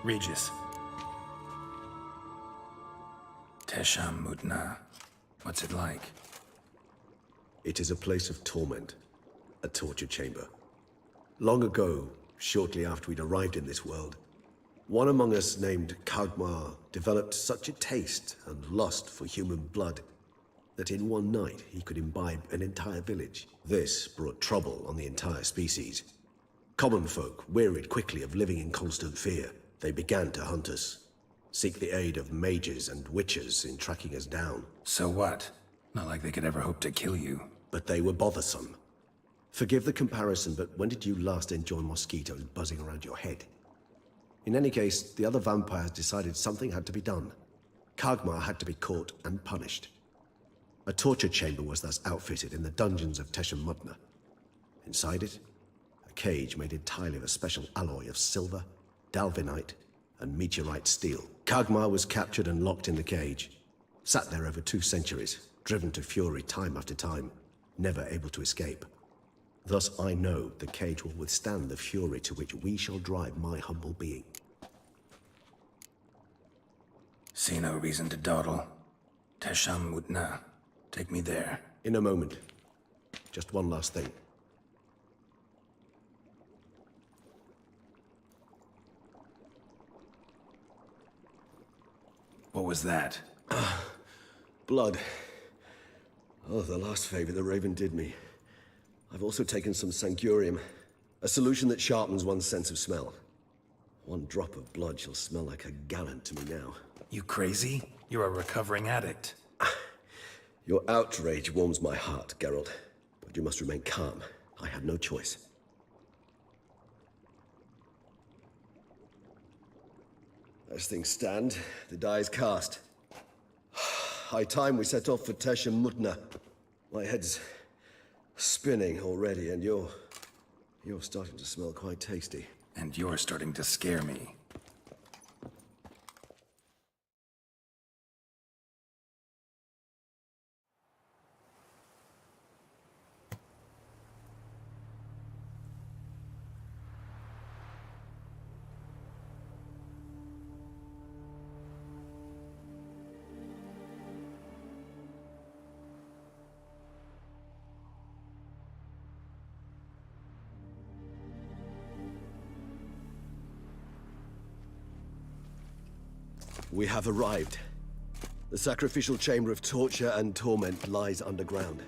Regis. Tesham Mutna. What's it like? It is a place of torment, a torture chamber. Long ago, shortly after we'd arrived in this world, one among us named Kagmar developed such a taste and lust for human blood that in one night he could imbibe an entire village. This brought trouble on the entire species. Common folk wearied quickly of living in constant fear. They began to hunt us, seek the aid of mages and witches in tracking us down. So what? Not like they could ever hope to kill you. But they were bothersome. Forgive the comparison, but when did you last enjoy mosquitoes buzzing around your head? In any case, the other vampires decided something had to be done. Kagmar had to be caught and punished. A torture chamber was thus outfitted in the dungeons of Tesham Mutna. Inside it, a cage made entirely of a special alloy of silver, dalvinite, and meteorite steel. Kagmar was captured and locked in the cage. Sat there over 2 centuries, driven to fury time after time, never able to escape. Thus I know the cage will withstand the fury to which we shall drive my humble being. See no reason to dawdle. Tesham Mutna. Take me there. In a moment. Just one last thing. What was that? Blood. Oh, the last favor the Raven did me. I've also taken some Sancurium, a solution that sharpens one's sense of smell. One drop of blood shall smell like a gallon to me now. You crazy? You're a recovering addict. Your outrage warms my heart, Geralt. But you must remain calm. I had no choice. As things stand, the die is cast. High time we set off for Tesham Mutna. My head's spinning already, and you're starting to smell quite tasty. And you're starting to scare me. We have arrived. The sacrificial chamber of torture and torment lies underground.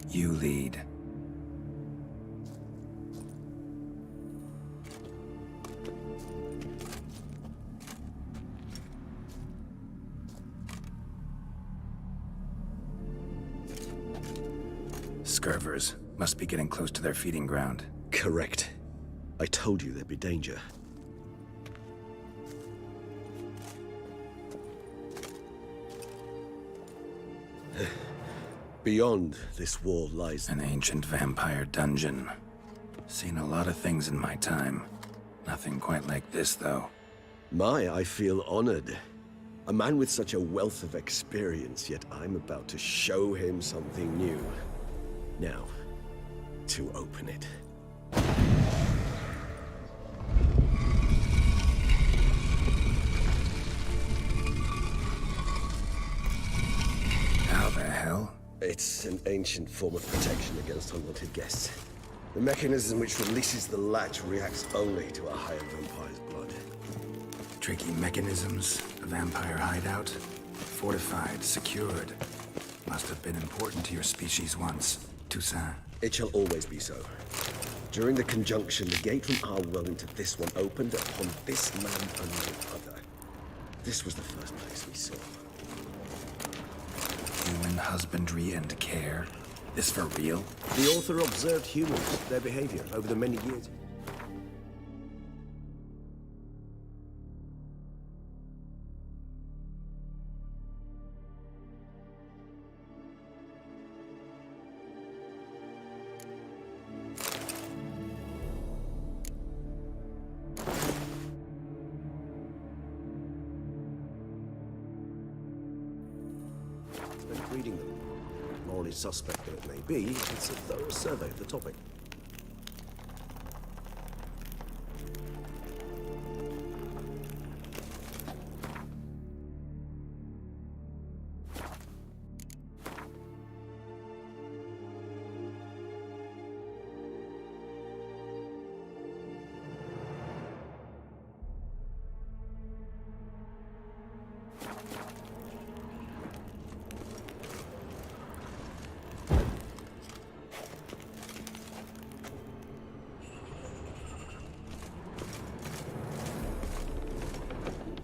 You lead. Scurvers must be getting close to their feeding ground. Correct. I told you there'd be danger. Beyond this wall lies An ancient vampire dungeon. Seen a lot of things in my time. Nothing quite like this, though. I feel honored. A man with such a wealth of experience, yet I'm about to show him something new. Now, to open it. How the hell? It's an ancient form of protection against unwanted guests. The mechanism which releases the latch reacts only to a higher vampire's blood. Tricky mechanisms, a vampire hideout. Fortified, secured. Must have been important to your species once, Toussaint. It shall always be so. During the conjunction, the gate from our world into this one opened upon this land and no other. This was the first place we saw. Human husbandry and care. This for real? The author observed humans, their behavior, over the many years. Reading them, more acknowledged suspect though it may be, it's a thorough survey of the topic.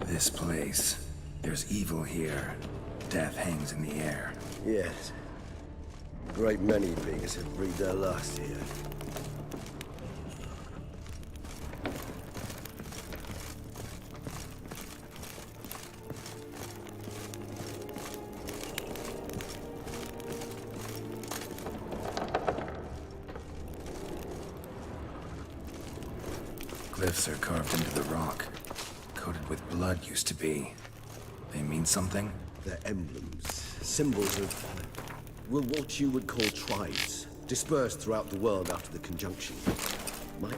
This place. There's evil here. Death hangs in the air. Yes. A great many beings have breathed their last here. Glyphs are carved into the rock. Coated with blood used to be. They mean something? They're emblems, symbols of, well, what you would call tribes, dispersed throughout the world after the conjunction. My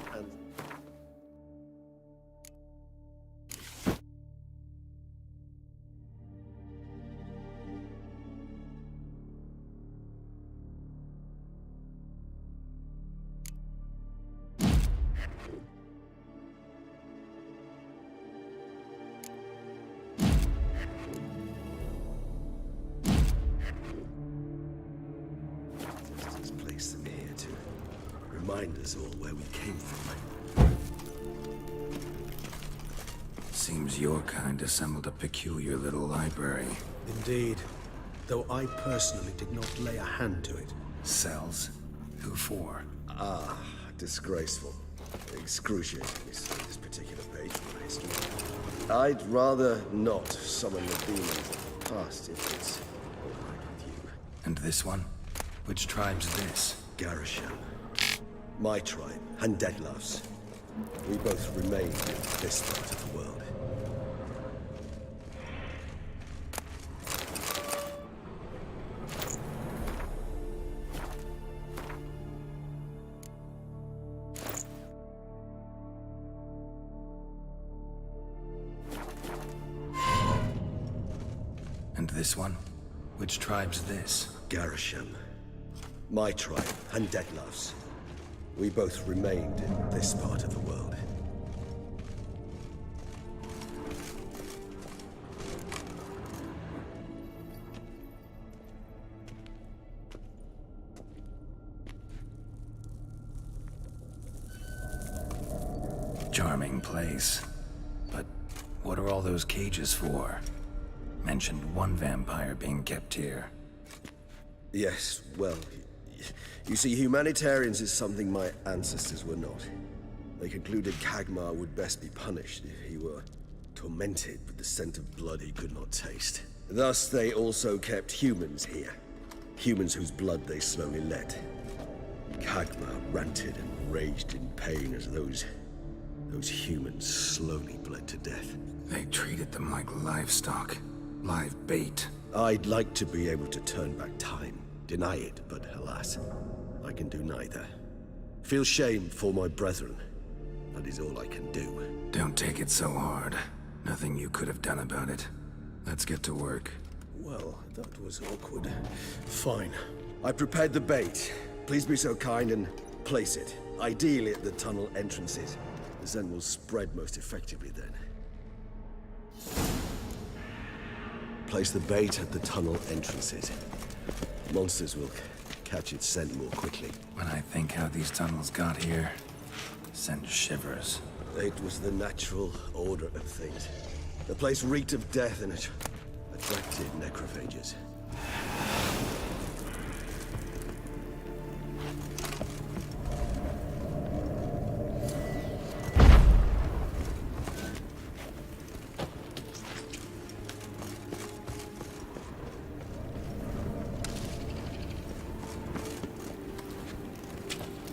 place them here to remind us all where we came from. Seems your kind assembled a peculiar little library. Indeed. Though I personally did not lay a hand to it. Cells? Who for? Ah, disgraceful. Excruciating, this particular page of my history. I'd rather not summon the demons of the past if it's all right with you. And this one? Which tribe's this? Garisham. My tribe, and Deadloves. We both remain in this part of the world. And this one? Which tribe's this? Garisham. My tribe, and Deadloves. We both remained in this part of the world. Charming place. But what are all those cages for? Mentioned one vampire being kept here. Yes, well, you see, humanitarians is something my ancestors were not. They concluded Kagmar would best be punished if he were tormented with the scent of blood he could not taste. Thus, they also kept humans here. Humans whose blood they slowly let. Kagmar ranted and raged in pain as those humans slowly bled to death. They treated them like livestock. Live bait. I'd like to be able to turn back time. Deny it, but alas, I can do neither. Feel shame for my brethren. That is all I can do. Don't take it so hard. Nothing you could have done about it. Let's get to work. Well, that was awkward. Fine. I prepared the bait. Please be so kind and place it. Ideally at the tunnel entrances. The scent will spread most effectively then. Place the bait at the tunnel entrances. Monsters will catch its scent more quickly. When I think how these tunnels got here, send shivers. It was the natural order of things. The place reeked of death and it attracted necrophages.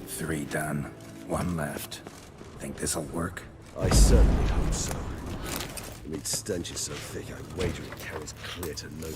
Three done. One left. Think this'll work? I certainly hope so. The meat stench is so thick, I wager it carries clear to no.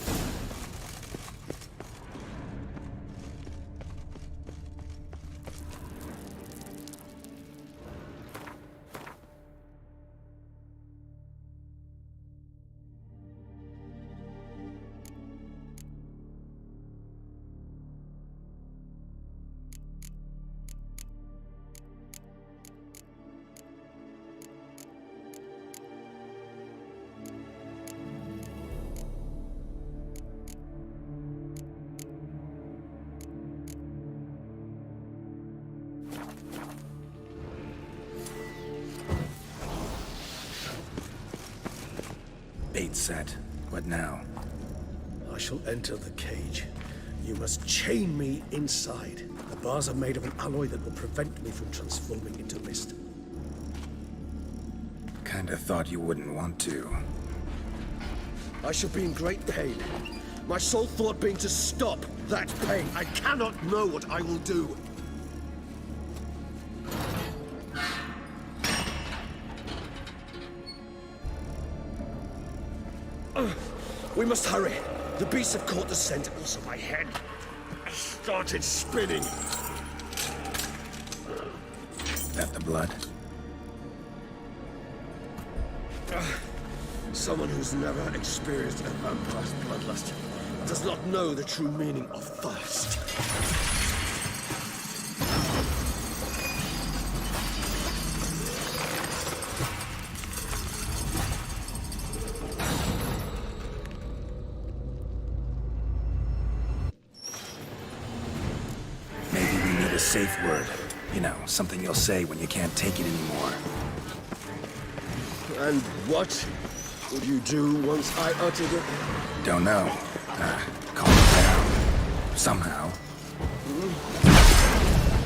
set. What now? I shall enter the cage. You must chain me inside. The bars are made of an alloy that will prevent me from transforming into mist. Kinda thought you wouldn't want to. I shall be in great pain. My sole thought being to stop that pain. I cannot know what I will do. We must hurry. The beasts have caught the scent. Also, my head started spinning. That the blood? Someone who's never experienced a vampire's bloodlust does not know the true meaning of thirst. Maybe we need a safe word. You know, something you'll say when you can't take it anymore. And what would you do once I uttered it? Don't know. Calm it down. Somehow.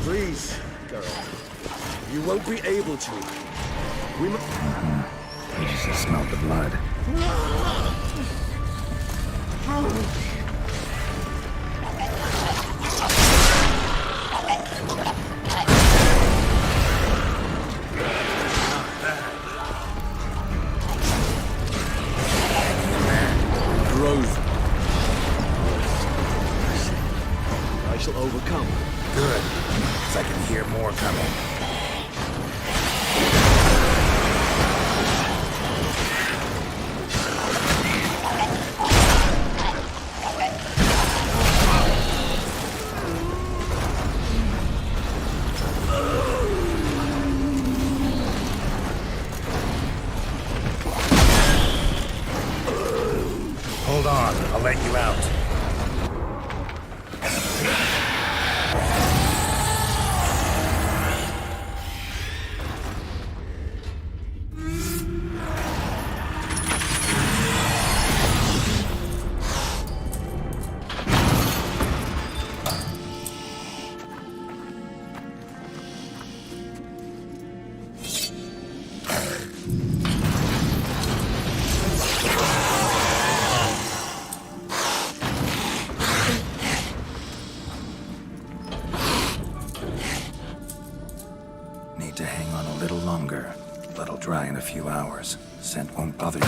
Please, Geralt. You won't be able to. We must... You just smelled the blood. I shall overcome. Good. 'Cause I can hear more coming. Hold on, I'll let you out. Need to hang on a little longer. Blood'll dry in a few hours. Scent won't bother you.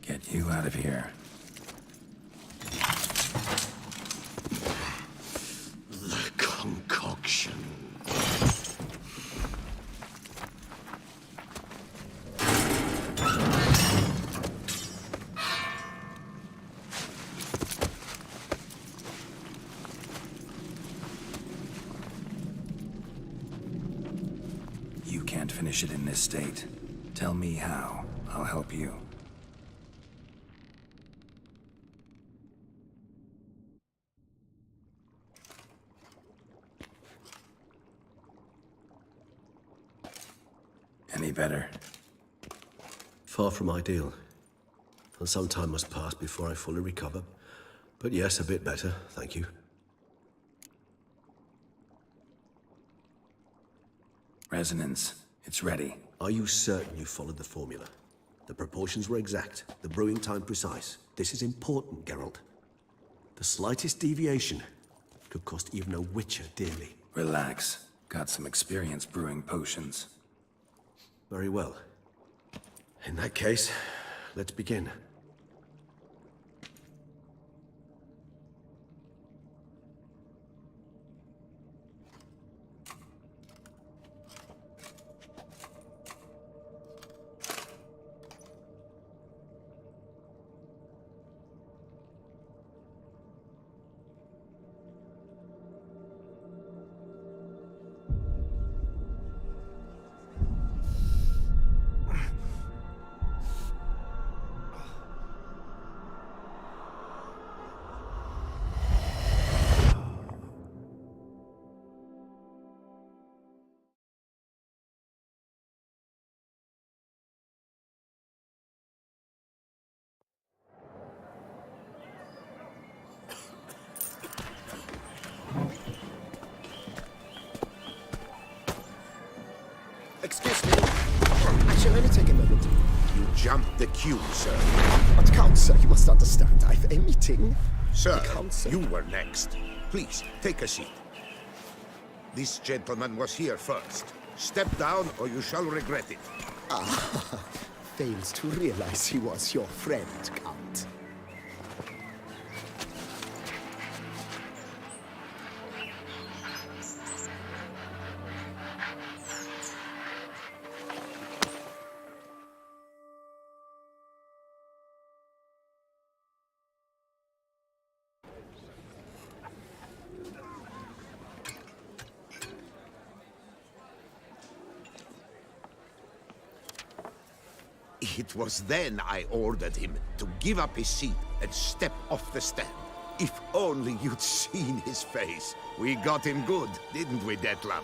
Get you out of here. The concoction. You can't finish it in this state. Tell me how. I'll help you. Any better? Far from ideal. And some time must pass before I fully recover. But yes, a bit better, thank you. Resonance. It's ready. Are you certain you followed the formula? The proportions were exact, the brewing time precise. This is important, Geralt. The slightest deviation could cost even a witcher dearly. Relax. Got some experience brewing potions. Very well. In that case, let's begin. Excuse me. I shall only take a moment. You jumped the queue, sir. But Count, sir, you must understand. I've a meeting. Sir, Count, you were next. Please, take a seat. This gentleman was here first. Step down or you shall regret it. Fails to realize he was your friend, Count. It was then I ordered him to give up his seat and step off the stand. If only you'd seen his face. We got him good, didn't we, Detlef?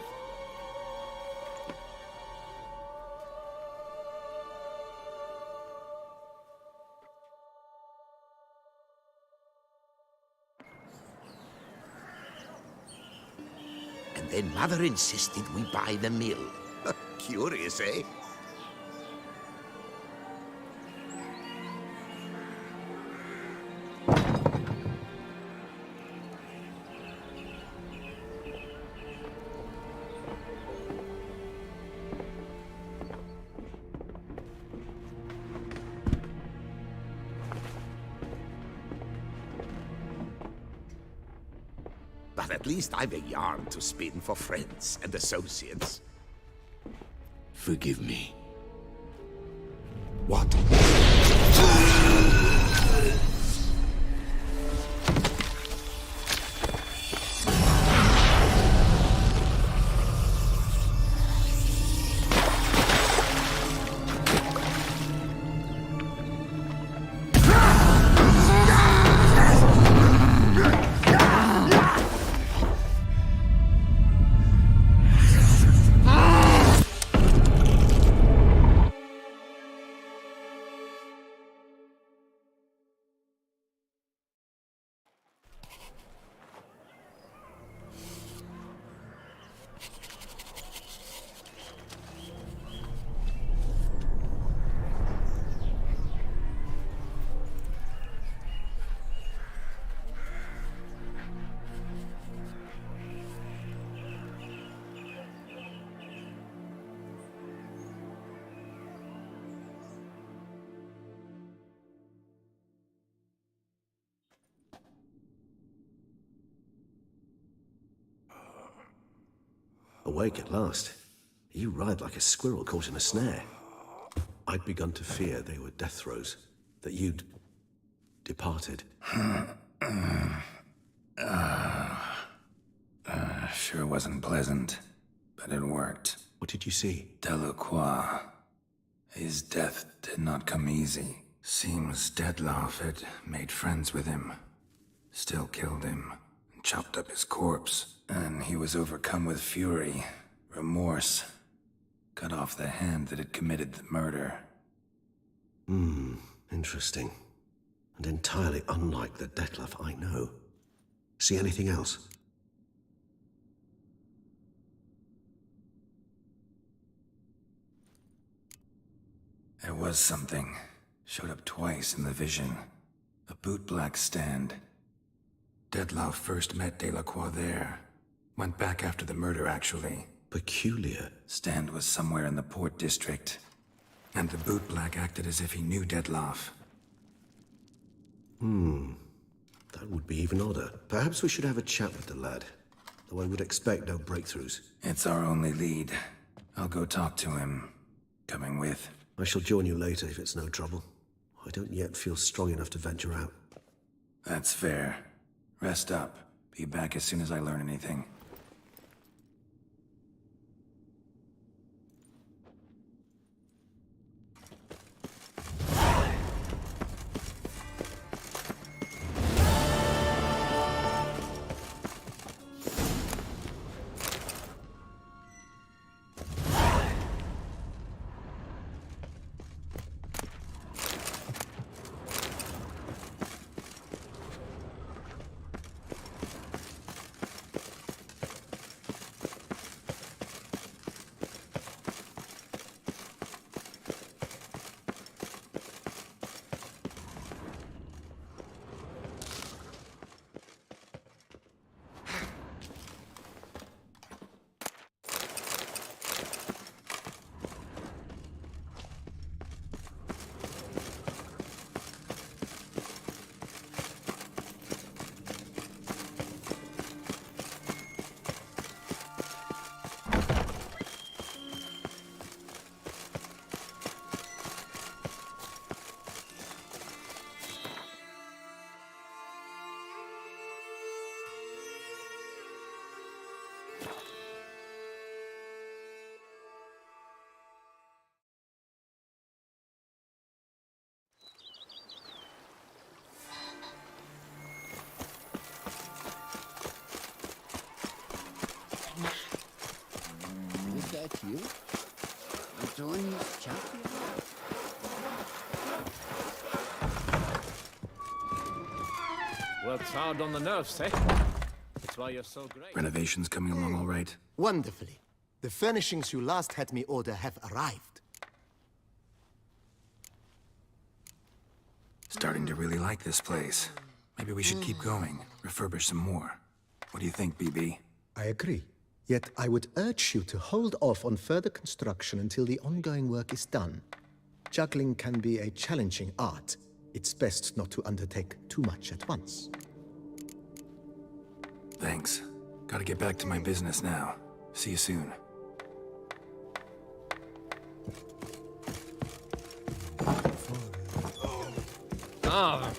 And then Mother insisted we buy the mill. Curious, eh? But at least I've a yarn to spin for friends and associates. Forgive me. What? Awake at last. You writhed like a squirrel caught in a snare. I'd begun to fear they were death throes, that you'd departed. Sure wasn't pleasant, but it worked. What did you see? Delacroix. His death did not come easy. Seems Detlef had made friends with him. Still killed him, and chopped up his corpse. And he was overcome with fury, remorse. Cut off the hand that had committed the murder. Interesting. And entirely unlike the Detlef I know. See anything else? There was something. Showed up twice in the vision. A bootblack stand. Detlef first met Delacroix there. Went back after the murder, actually. Peculiar. Stand was somewhere in the port district. And the bootblack acted as if he knew Detlef. That would be even odder. Perhaps we should have a chat with the lad. Though I would expect no breakthroughs. It's our only lead. I'll go talk to him. Coming with. I shall join you later if it's no trouble. I don't yet feel strong enough to venture out. That's fair. Rest up. Be back as soon as I learn anything. you? Antonio's champion? Works hard on the nerves, eh? That's why you're so great. Renovations coming along all right? Wonderfully. The furnishings you last had me order have arrived. Starting to really like this place. Maybe we should keep going, refurbish some more. What do you think, BB? I agree. Yet I would urge you to hold off on further construction until the ongoing work is done. Juggling can be a challenging art. It's best not to undertake too much at once. Thanks. Gotta get back to my business now. See you soon. Ah!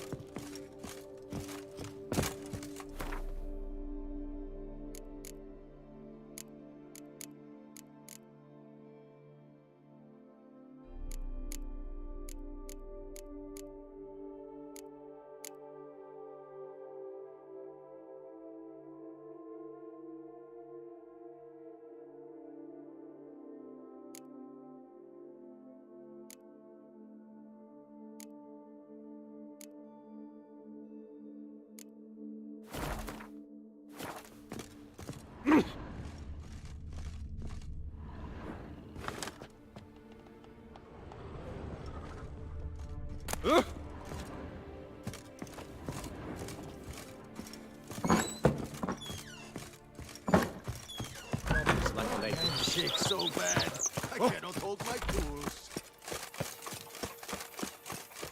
Shake so bad, I cannot hold my tools.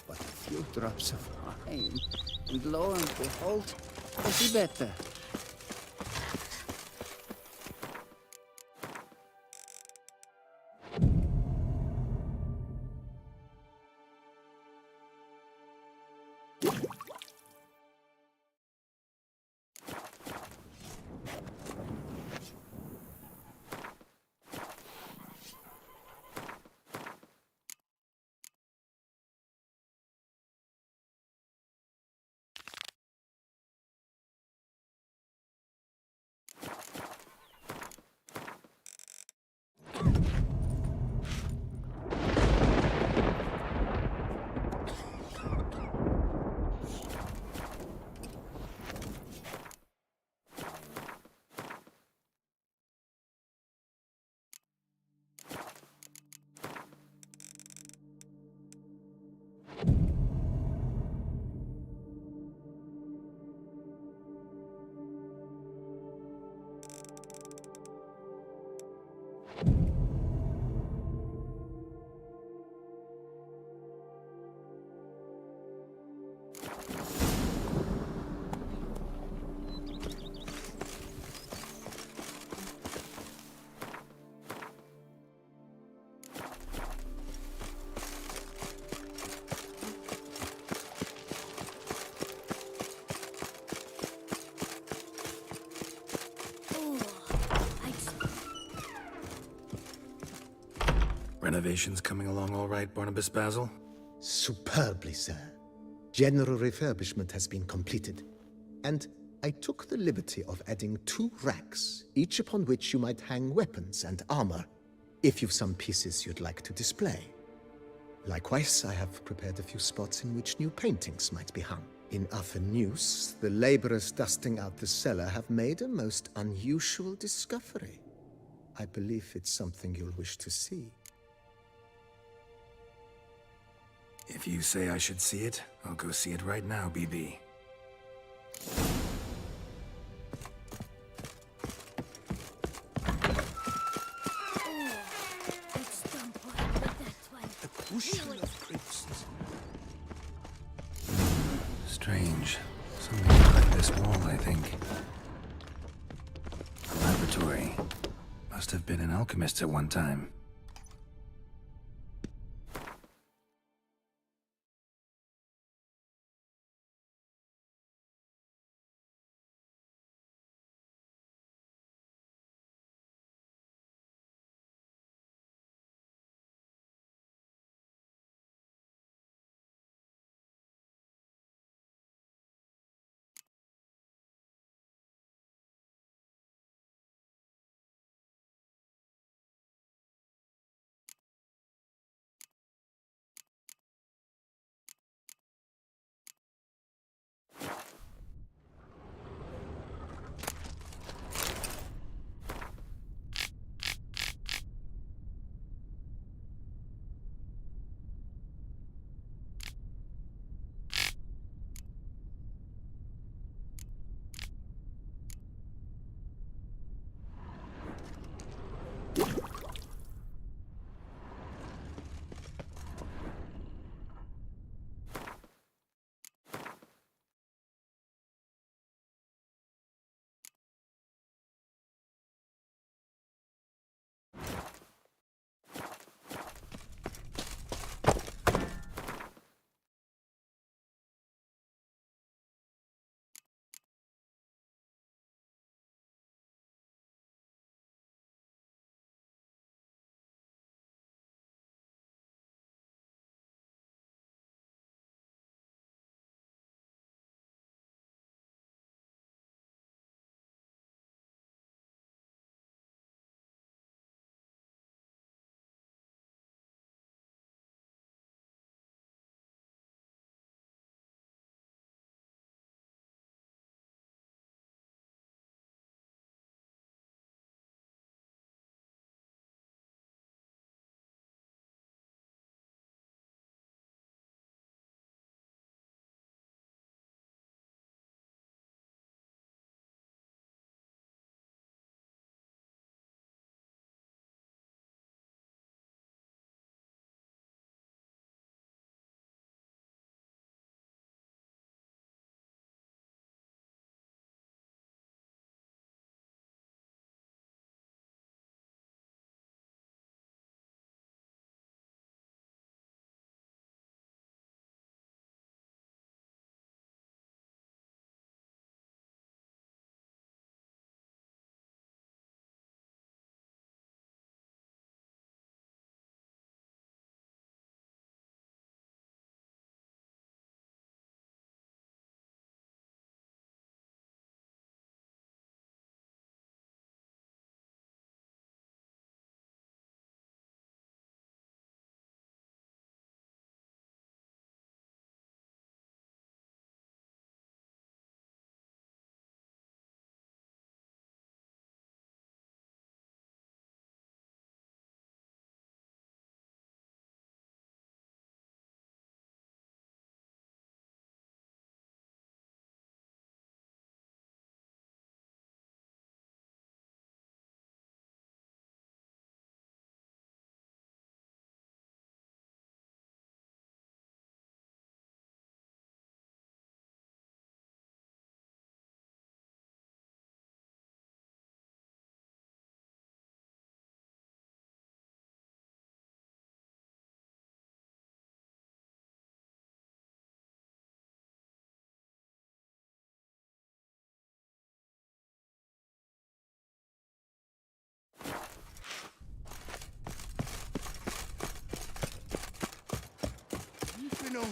But a few drops of wine, and lo and behold, is he better? Renovations coming along all right, Barnabas Basil? Superbly, sir. General refurbishment has been completed. And I took the liberty of adding 2 racks, each upon which you might hang weapons and armor, if you've some pieces you'd like to display. Likewise, I have prepared a few spots in which new paintings might be hung. In other news, the laborers dusting out the cellar have made a most unusual discovery. I believe it's something you'll wish to see. If you say I should see it, I'll go see it right now, BB. Strange. Something behind this wall, I think. A laboratory. Must have been an alchemist at one time.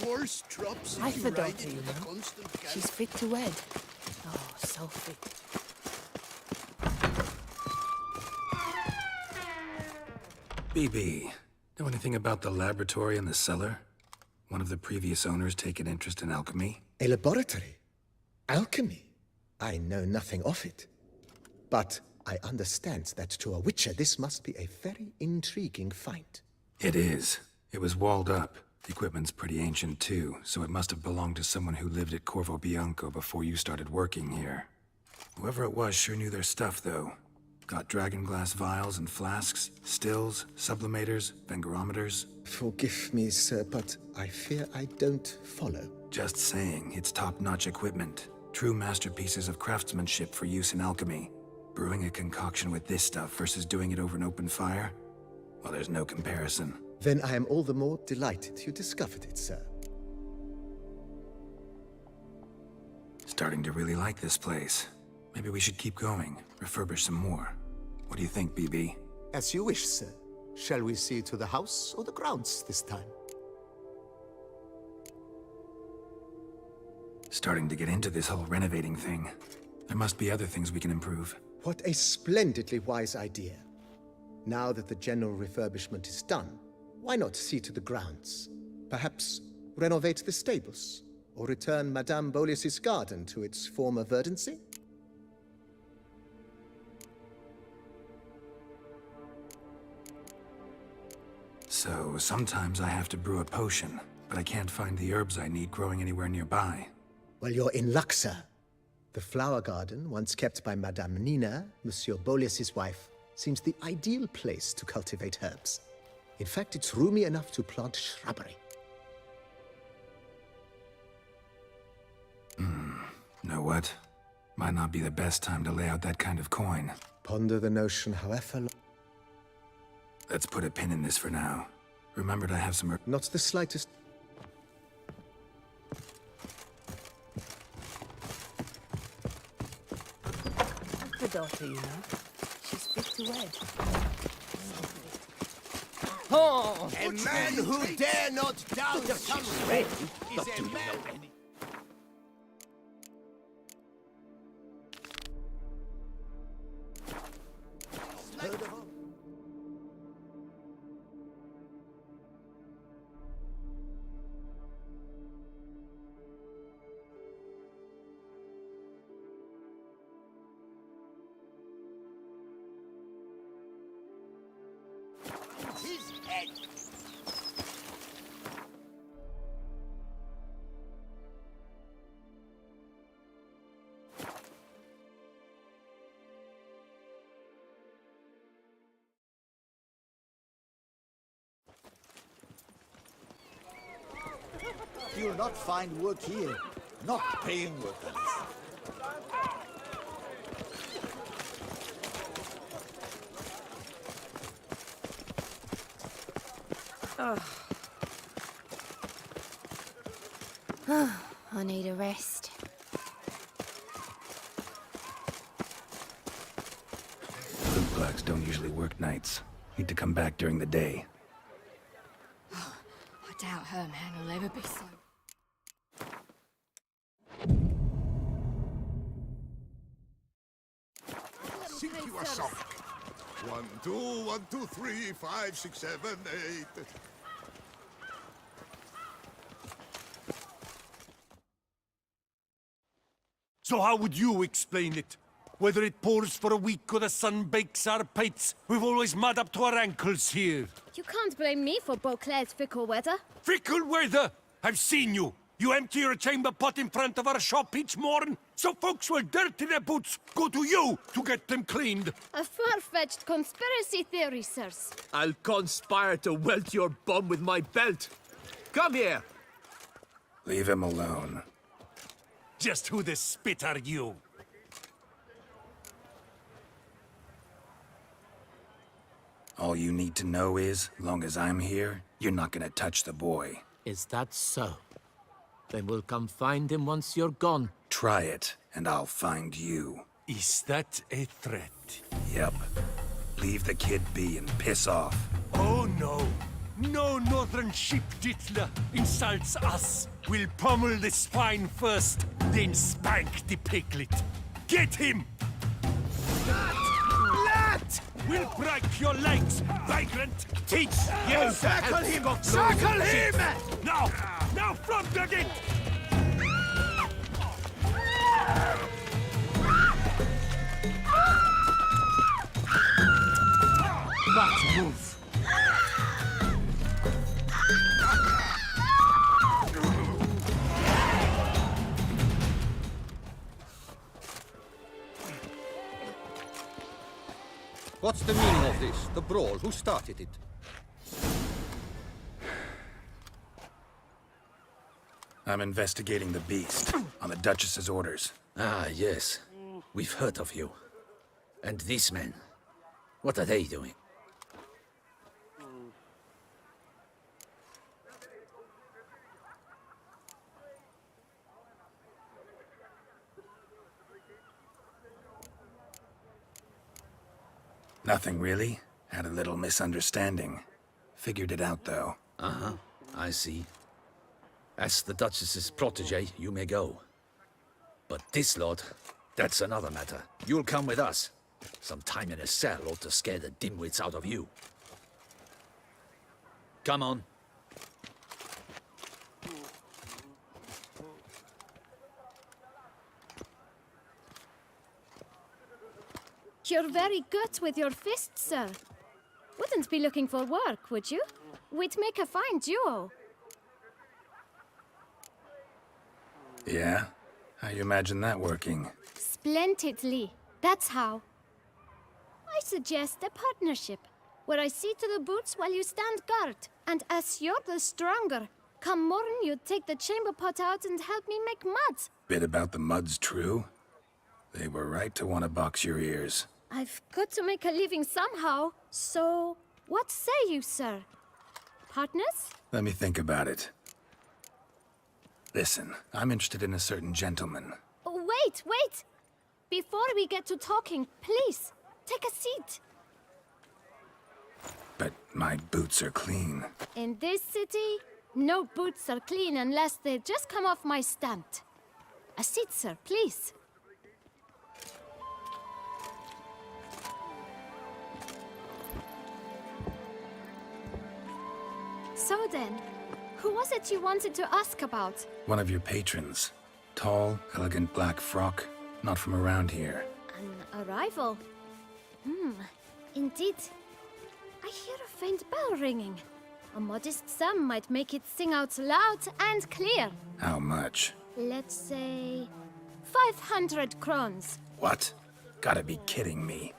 horse drops I if you forgot ride her, it you with a know. constant gallop. She's fit to wed. Oh, so fit. BB, know anything about the laboratory in the cellar? One of the previous owners take an interest in alchemy? A laboratory? Alchemy? I know nothing of it. But I understand that to a witcher this must be a very intriguing find. It is. It was walled up. The equipment's pretty ancient too, so it must have belonged to someone who lived at Corvo Bianco before you started working here. Whoever it was sure knew their stuff, though. Got dragon glass vials and flasks, stills, sublimators, vengerometers. Forgive me, sir, but I fear I don't follow. Just saying, it's top-notch equipment. True masterpieces of craftsmanship for use in alchemy. Brewing a concoction with this stuff versus doing it over an open fire? Well, there's no comparison. Then I am all the more delighted you discovered it, sir. Starting to really like this place. Maybe we should keep going, refurbish some more. What do you think, BB? As you wish, sir. Shall we see to the house or the grounds this time? Starting to get into this whole renovating thing. There must be other things we can improve. What a splendidly wise idea. Now that the general refurbishment is done, why not see to the grounds? Perhaps renovate the stables, or return Madame Bolis's garden to its former verdancy? So, sometimes I have to brew a potion, but I can't find the herbs I need growing anywhere nearby. Well, you're in luck, sir. The flower garden, once kept by Madame Nina, Monsieur Bolis's wife, seems the ideal place to cultivate herbs. In fact, it's roomy enough to plant shrubbery. Know what? Might not be the best time to lay out that kind of coin. Ponder the notion however long. Let's put a pin in this for now. Remembered I have some Not the slightest. The daughter, you know. She's fit to wed. Oh! A man who dare not doubt some friend is a man. His head. You'll not find work here. Not paying workers. I need a rest. Bootblacks don't usually work nights. Need to come back during the day. I doubt her man will ever be so. Sink you a sock. 1, 2, 1, 2, 3, 5, 6, 7, 8. So how would you explain it? Whether it pours for a week or the sun bakes our pipes, we've always mud up to our ankles here. You can't blame me for Beauclair's fickle weather. Fickle weather! I've seen you. You empty your chamber pot in front of our shop each morn, so folks will dirty their boots, go to you to get them cleaned. A far-fetched conspiracy theory, sirs. I'll conspire to welt your bum with my belt. Come here. Leave him alone. Just who the spit are you? All you need to know is, long as I'm here, you're not gonna touch the boy. Is that so? Then we'll come find him once you're gone. Try it, and I'll find you. Is that a threat? Yep. Leave the kid be and piss off. Oh no. No northern sheep dittler insults us. We'll pummel the swine first, then spank the piglet. Get him! Let! We'll break your legs, vagrant! Teach you! Circle him! Circle him! Now! Now, flog it! But move! What's the meaning of this? The brawl? Who started it? I'm investigating the beast, on the Duchess's orders. Ah, yes. We've heard of you. And these men, what are they doing? Nothing really. Had a little misunderstanding. Figured it out, though. Uh-huh, I see. As the Duchess's protege, you may go. But this lot, that's another matter. You'll come with us. Some time in a cell ought to scare the dimwits out of you. Come on. You're very good with your fists, sir. Wouldn't be looking for work, would you? We'd make a fine duo. Yeah? How you imagine that working? Splendidly. That's how. I suggest a partnership, where I see to the boots while you stand guard. And as you're the stronger, come morn you take the chamber pot out and help me make mud. Bit about the mud's true? They were right to want to box your ears. I've got to make a living somehow, so what say you, sir? Partners? Let me think about it. Listen, I'm interested in a certain gentleman. Oh, wait! Before we get to talking, please, take a seat. But my boots are clean. In this city, no boots are clean unless they just come off my stamp. A seat, sir, please. So then, who was it you wanted to ask about? One of your patrons. Tall, elegant black frock. Not from around here. An arrival? Indeed. I hear a faint bell ringing. A modest sum might make it sing out loud and clear. How much? Let's say 500 crowns. What? Gotta be kidding me.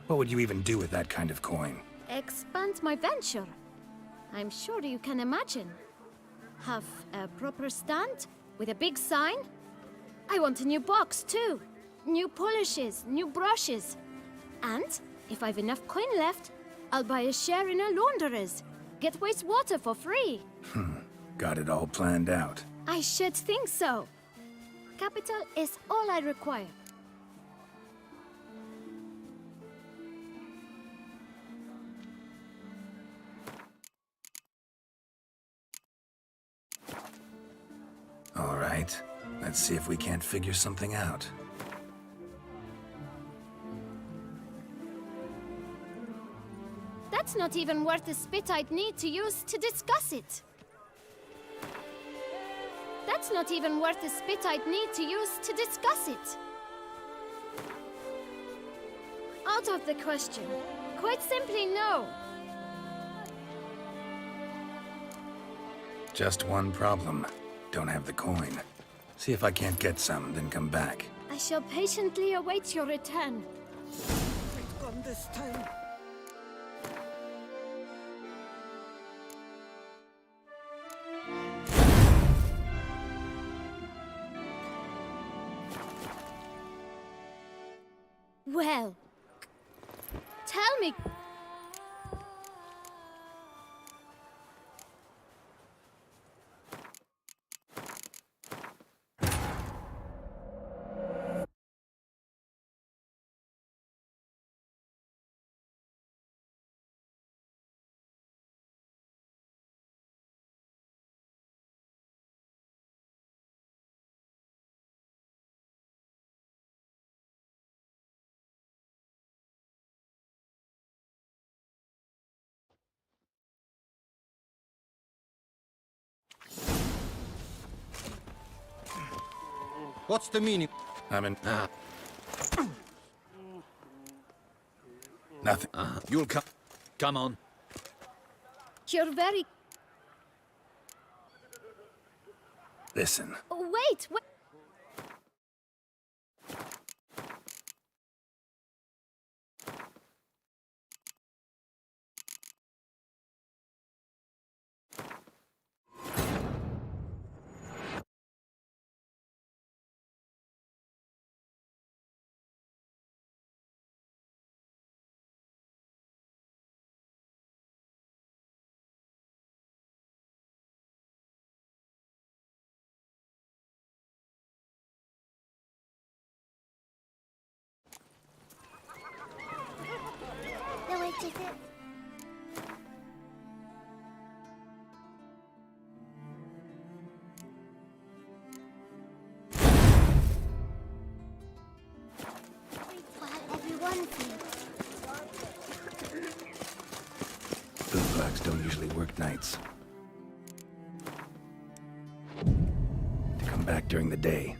What would you even do with that kind of coin? Expand my venture. I'm sure you can imagine. Have a proper stand with a big sign. I want a new box too. New polishes, new brushes. And if I've enough coin left, I'll buy a share in a launderer's. Get wastewater for free. Got it all planned out. I should think so. Capital is all I require. All right. Let's see if we can't figure something out. That's not even worth the spit I'd need to use to discuss it. That's not even worth the spit I'd need to use to discuss it. Out of the question. Quite simply, no. Just one problem. Don't have the coin. See if I can't get some, then come back. I shall patiently await your return. It's gone this time. Well, tell me, What's the meaning? I'm in... Nothing. You'll come. Come on. You're very... Listen. Wait, wait. No, wait, is it? What everyone thinks. Bootblacks don't usually work nights. They come back during the day.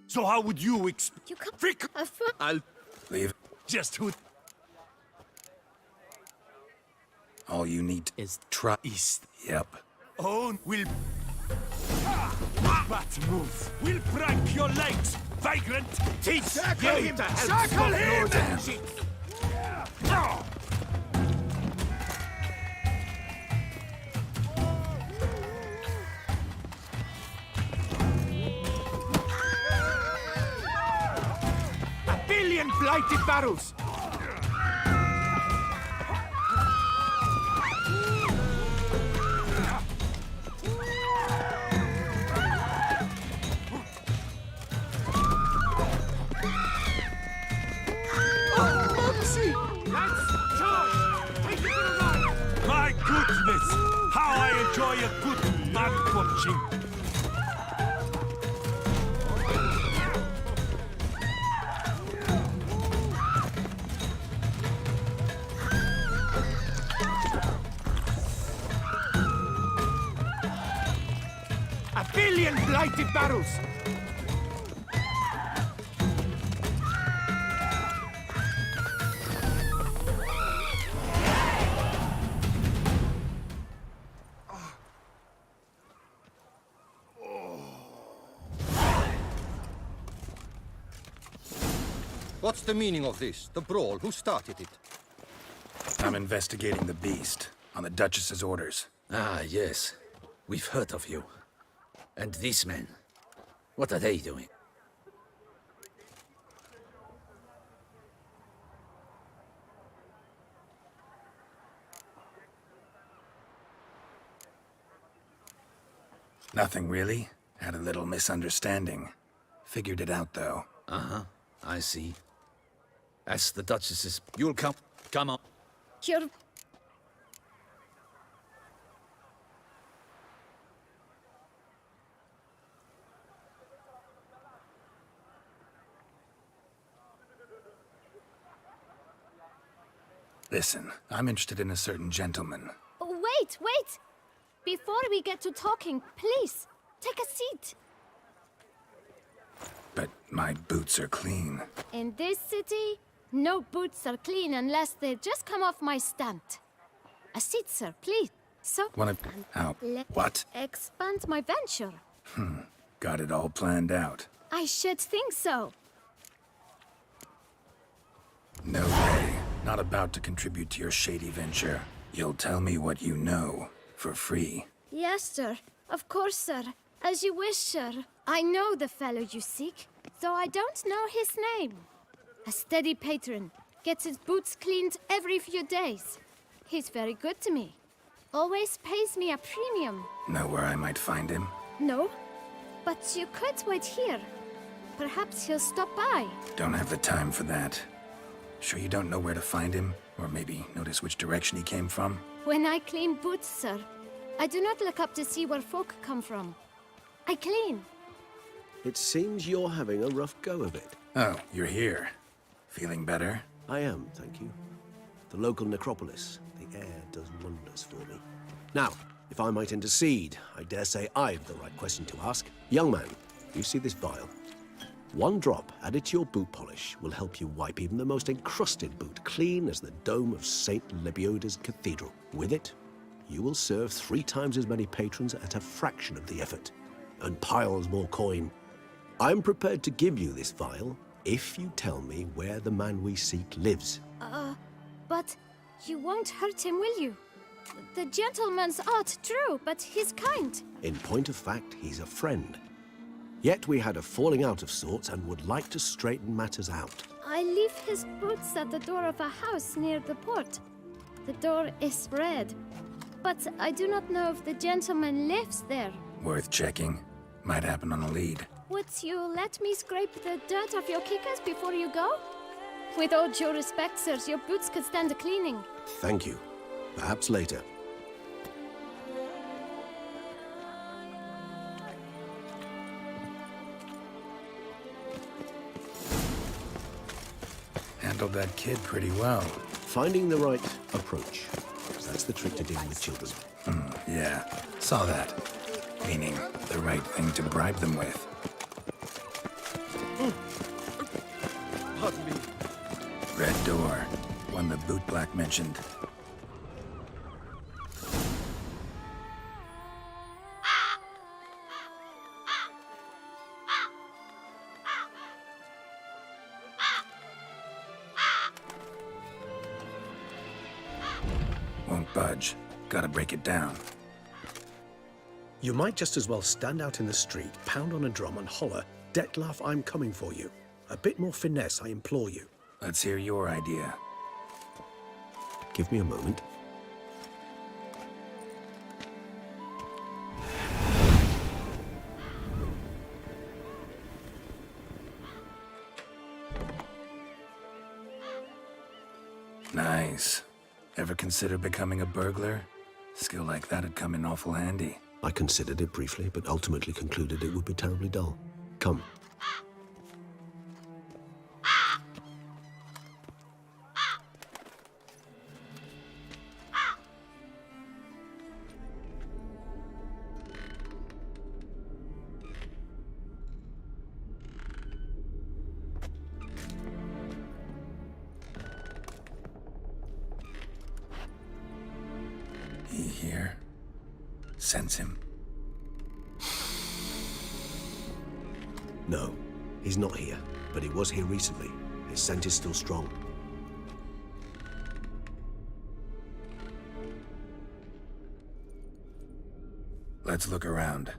So how would you You come... Frick! I'll Leave. Just who All you need is try east. Yep. own will... Bad move. We'll break your legs, vagrant! Teach Circle you him! to help Circle stop him! lords and shit. A billion blighted barrels! My goodness! How I enjoy a good map watching! A billion blighted barrels! What's the meaning of this? The brawl? Who started it? I'm investigating the beast, on the Duchess's orders. Ah, yes. We've heard of you. And these men. What are they doing? Nothing really. Had a little misunderstanding. Figured it out, though. Uh-huh. I see. As the Duchess's... You'll come... Come on. You're... Listen, I'm interested in a certain gentleman. Wait, wait! Before we get to talking, please, take a seat. But my boots are clean. In this city, no boots are clean unless they just come off my stand. A seat, sir, please. So... Wanna... How? What? Expand my venture. Got it all planned out. I should think so. No way. Not about to contribute to your shady venture. You'll tell me what you know, for free. Yes, sir. Of course, sir. As you wish, sir. I know the fellow you seek, though I don't know his name. A steady patron. Gets his boots cleaned every few days. He's very good to me. Always pays me a premium. Know where I might find him? No, but you could wait here. Perhaps he'll stop by. Don't have the time for that. Sure you don't know where to find him? Or maybe notice which direction he came from? When I clean boots, sir, I do not look up to see where folk come from. I clean. It seems you're having a rough go of it. Oh, you're here. Feeling better? I am, thank you. The local necropolis. The air does wonders for me. Now, if I might intercede, I dare say I've the right question to ask. Young man, You see this vial? One drop added to your boot polish will help you wipe even the most encrusted boot clean as the dome of St. Lebioda's Cathedral. With it, you will serve 3 times as many patrons at a fraction of the effort, and piles more coin. I'm prepared to give you this vial if you tell me where the man we seek lives. But you won't hurt him, will you? The gentleman's art, true, but he's kind. In point of fact, he's a friend. Yet we had a falling out of sorts and would like to straighten matters out. I leave his boots at the door of a house near the port. The door is red, but I do not know if the gentleman lives there. Worth checking. Might happen on a lead. Would you let me scrape the dirt off your kickers before you go? With all due respect, sirs, your boots could stand a cleaning. Thank you. Perhaps later. Handled that kid pretty well. Finding the right approach. That's the trick to dealing with children. Yeah, saw that. Meaning, the right thing to bribe them with. Pardon me. Red door. One the bootblack mentioned. Won't budge. Gotta break it down. You might just as well stand out in the street, pound on a drum and holler, "Detlef, I'm coming for you." A bit more finesse, I implore you. Let's hear your idea. Give me a moment. Nice. Ever consider becoming a burglar? Skill like that'd come in awful handy. I considered it briefly, but ultimately concluded it would be terribly dull. Come. He here? Sense him. No, he's not here, but he was here recently. His scent is still strong. Let's look around.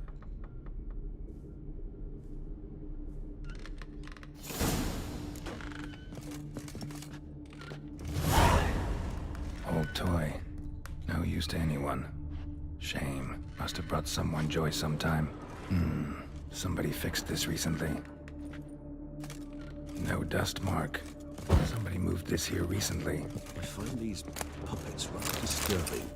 Old toy. No use to anyone. Shame. Must have brought someone joy sometime. Somebody fixed this recently. No dust mark. Somebody moved this here recently. I find these puppets rather disturbing.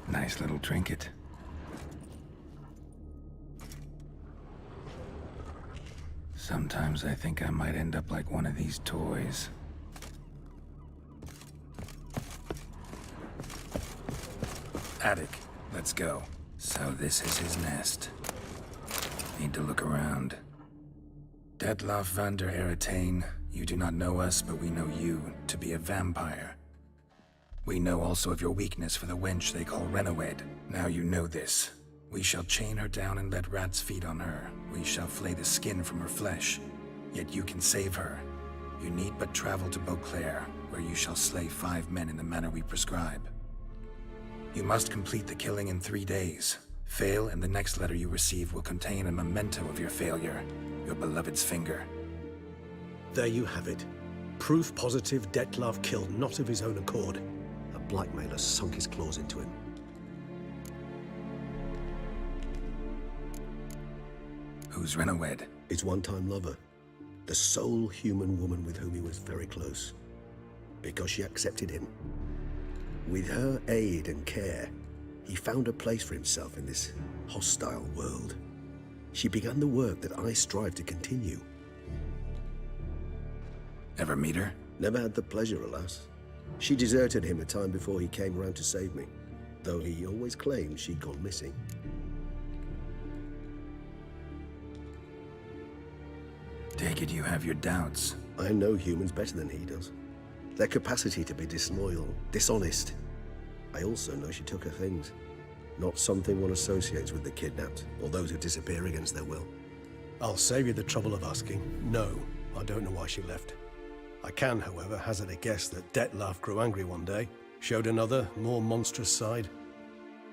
Nice little trinket. Sometimes I think I might end up like one of these toys. Attic. Let's go. So this is his nest. Need to look around. Detlef van der Eretain, you do not know us, but we know you to be a vampire. We know also of your weakness for the wench they call Renowed. Now you know this. We shall chain her down and let rats feed on her. We shall flay the skin from her flesh. Yet you can save her. You need but travel to Beauclair, where you shall slay 5 men in the manner we prescribe. You must complete the killing in 3 days. Fail, and the next letter you receive will contain a memento of your failure. Your beloved's finger. There you have it. Proof positive Detlef killed not of his own accord. A blackmailer sunk his claws into him. Who's Renowed? His one-time lover. The sole human woman with whom he was very close. Because she accepted him. With her aid and care, he found a place for himself in this hostile world. She began the work that I strive to continue. Ever meet her? Never had the pleasure, alas. She deserted him a time before he came around to save me, though he always claimed she'd gone missing. Take it you have your doubts. I know humans better than he does. Their capacity to be disloyal, dishonest. I also know she took her things. Not something one associates with the kidnapped, or those who disappear against their will. I'll save you the trouble of asking. No, I don't know why she left. I can, however, hazard a guess that Detlef grew angry one day, showed another, more monstrous side.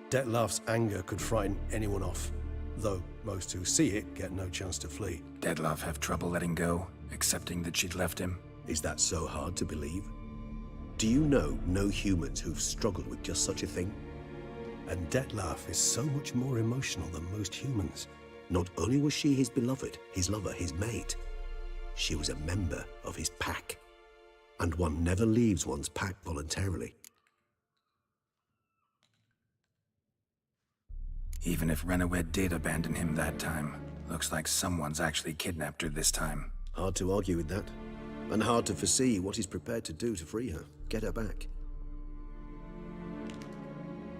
Detlef's anger could frighten anyone off, though most who see it get no chance to flee. Detlef have trouble letting go, accepting that she'd left him? Is that so hard to believe? Do you know no humans who've struggled with just such a thing? And Detlef is so much more emotional than most humans. Not only was she his beloved, his lover, his mate, she was a member of his pack. And one never leaves one's pack voluntarily. Even if Renawed did abandon him that time, looks like someone's actually kidnapped her this time. Hard to argue with that. And hard to foresee what he's prepared to do to free her, get her back.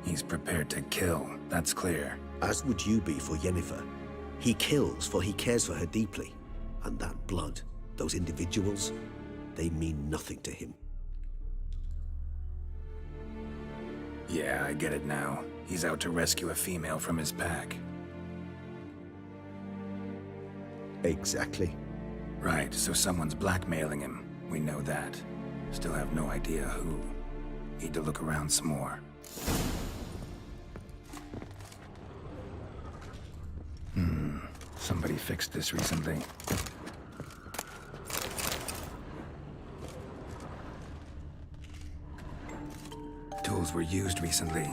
He's prepared to kill, that's clear. As would you be for Yennefer. He kills for he cares for her deeply. And that blood, those individuals, they mean nothing to him. Yeah, I get it now. He's out to rescue a female from his pack. Exactly. Right, so someone's blackmailing him. We know that. Still have no idea who. Need to look around some more. Somebody fixed this recently. Tools were used recently.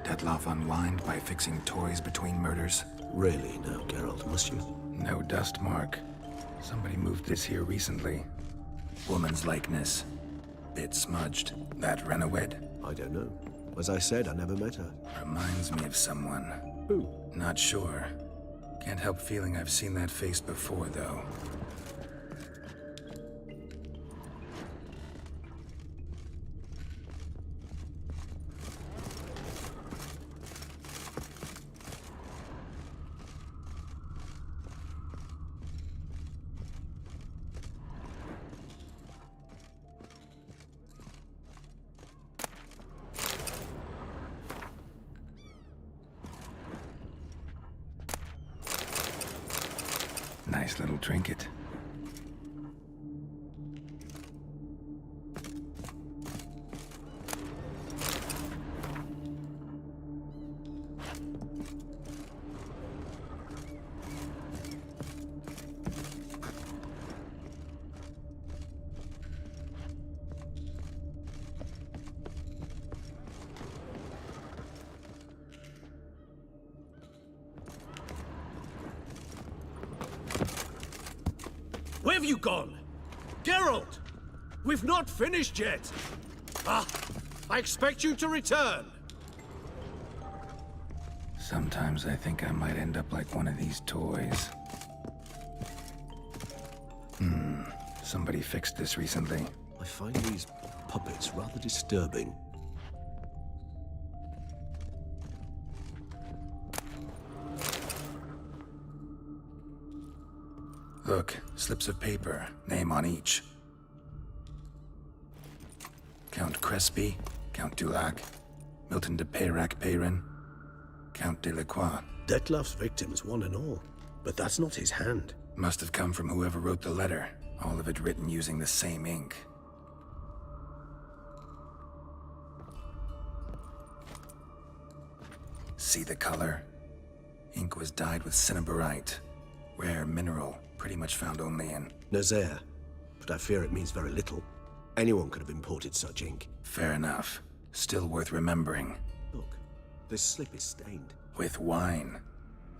Detlef unwind by fixing toys between murders. Really now, Geralt, must you? No dust mark. Somebody moved this here recently. Woman's likeness. Bit smudged. That Renawed? I don't know. As I said, I never met her. Reminds me of someone. Who? Not sure. Can't help feeling I've seen that face before, though. Nice little trinket. Where have you gone? Geralt! We've not finished yet! Ah, I expect you to return! Sometimes I think I might end up like one of these toys. Somebody fixed this recently. I find these puppets rather disturbing. Look, slips of paper, name on each. Count Crespi, Count Dulac, Milton de Peyrac-Peyrin, Count Delacroix. Detlef's victims, one and all. But that's not his hand. Must have come from whoever wrote the letter, all of it written using the same ink. See the color? Ink was dyed with cinnabarite, rare mineral, pretty much found only in... Nazaire, but I fear it means very little. Anyone could have imported such ink. Fair enough. Still worth remembering. Look, this slip is stained. With wine.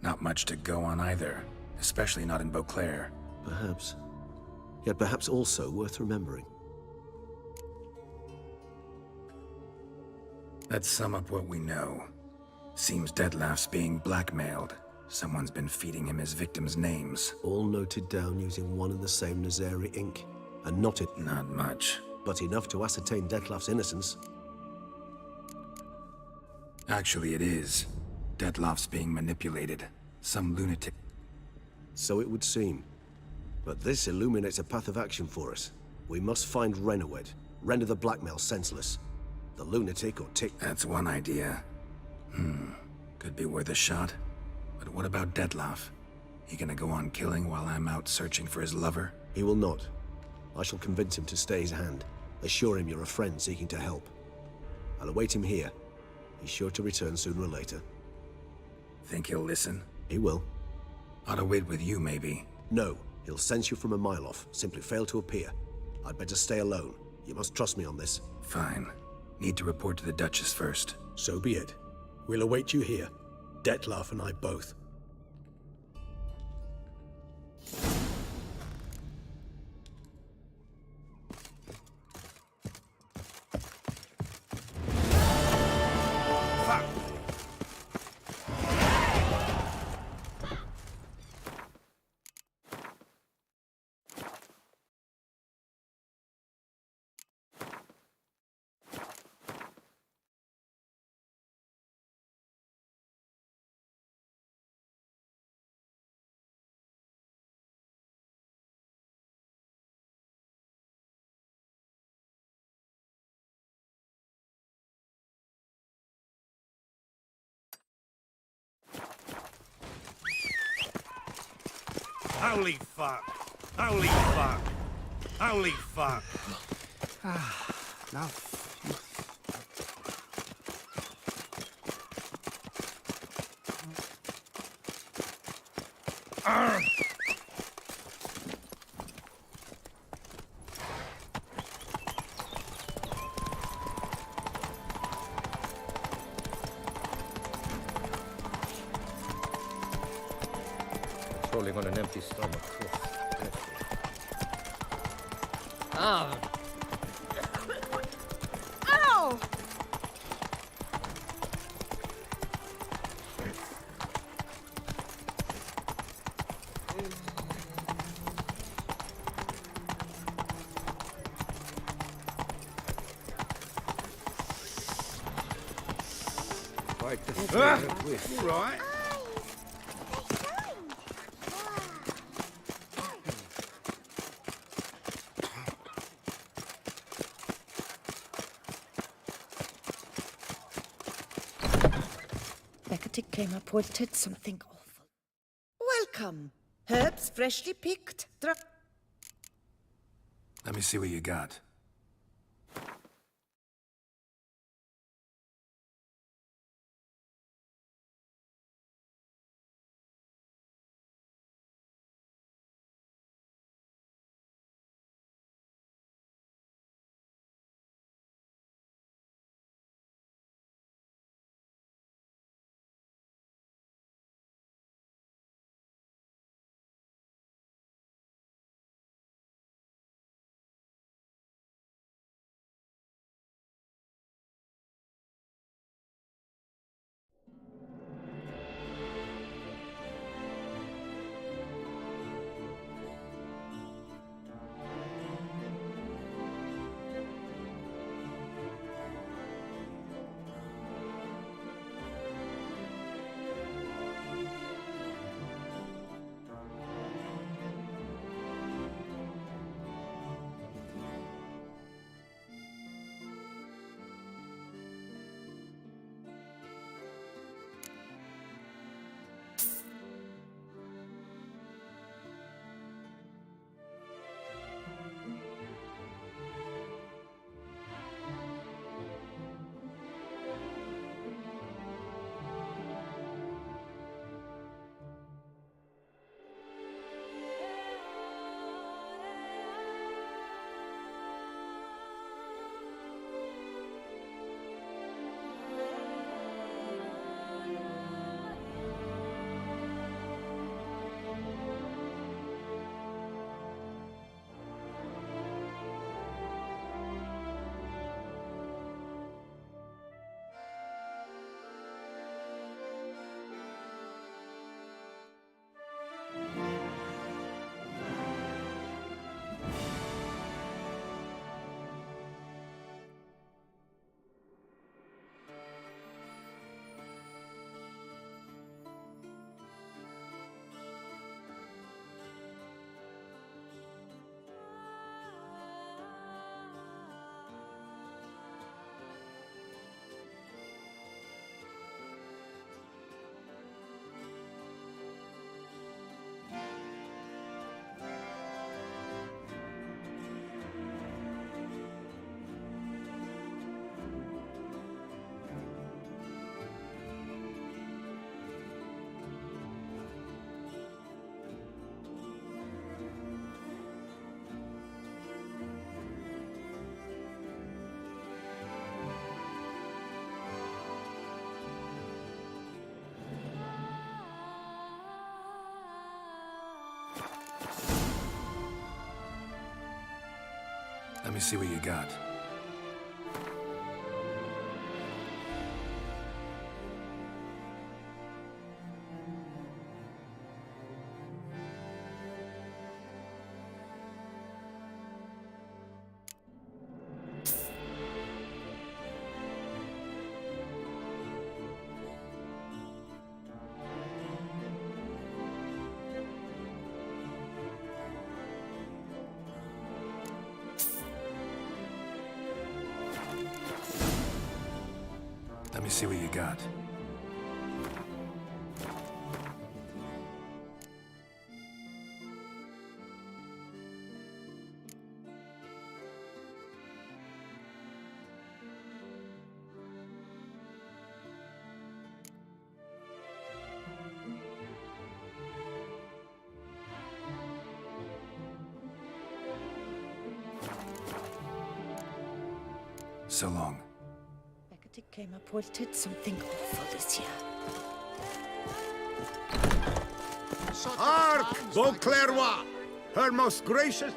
Not much to go on either, especially not in Beauclair. Perhaps. Yet perhaps also worth remembering. Let's sum up what we know. Seems Detlef's being blackmailed. Someone's been feeding him his victims' names. All noted down using one and the same Nazari ink. and not it. Not much. But enough to ascertain Dettlaff's innocence. Actually, it is. Dettlaff's being manipulated. Some lunatic. So it would seem. But this illuminates a path of action for us. We must find Renowed, render the blackmail senseless. The lunatic or tick... That's one idea. Could be worth a shot. But what about Dettlaff? He gonna go on killing while I'm out searching for his lover? He will not. I shall convince him to stay his hand. Assure him you're a friend seeking to help. I'll await him here. He's sure to return sooner or later. Think he'll listen? He will. Ought to wait with you, maybe. No. He'll sense you from a mile off. Simply fail to appear. I'd better stay alone. You must trust me on this. Fine. Need to report to the Duchess first. So be it. We'll await you here. Dettlaff and I both. Holy fuck! Holy fuck! Holy fuck! Now, Rolling on an empty stomach. ah. Ow! Quite the twist. All right. Becketic came up with something awful. Welcome. Herbs freshly picked. Let me see what you got. Let me see what you got. Let me see what you got. So long. Beckett came up with did something awful this year. Hark, Beauclervois! Her most gracious...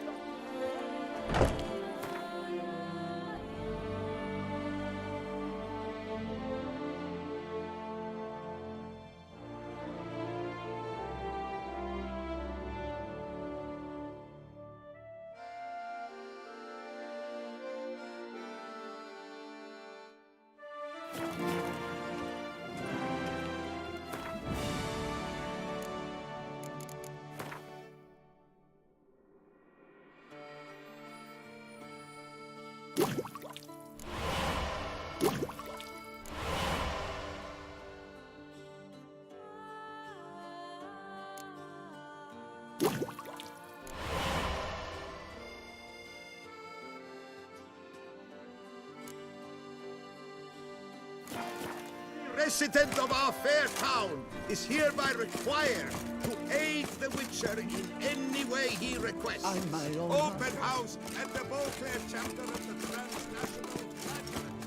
Resident of our fair town is hereby required to aid the Witcher in any way he requests. I'm my own Open house at the Beauclair chapter of the Transnational Graduate.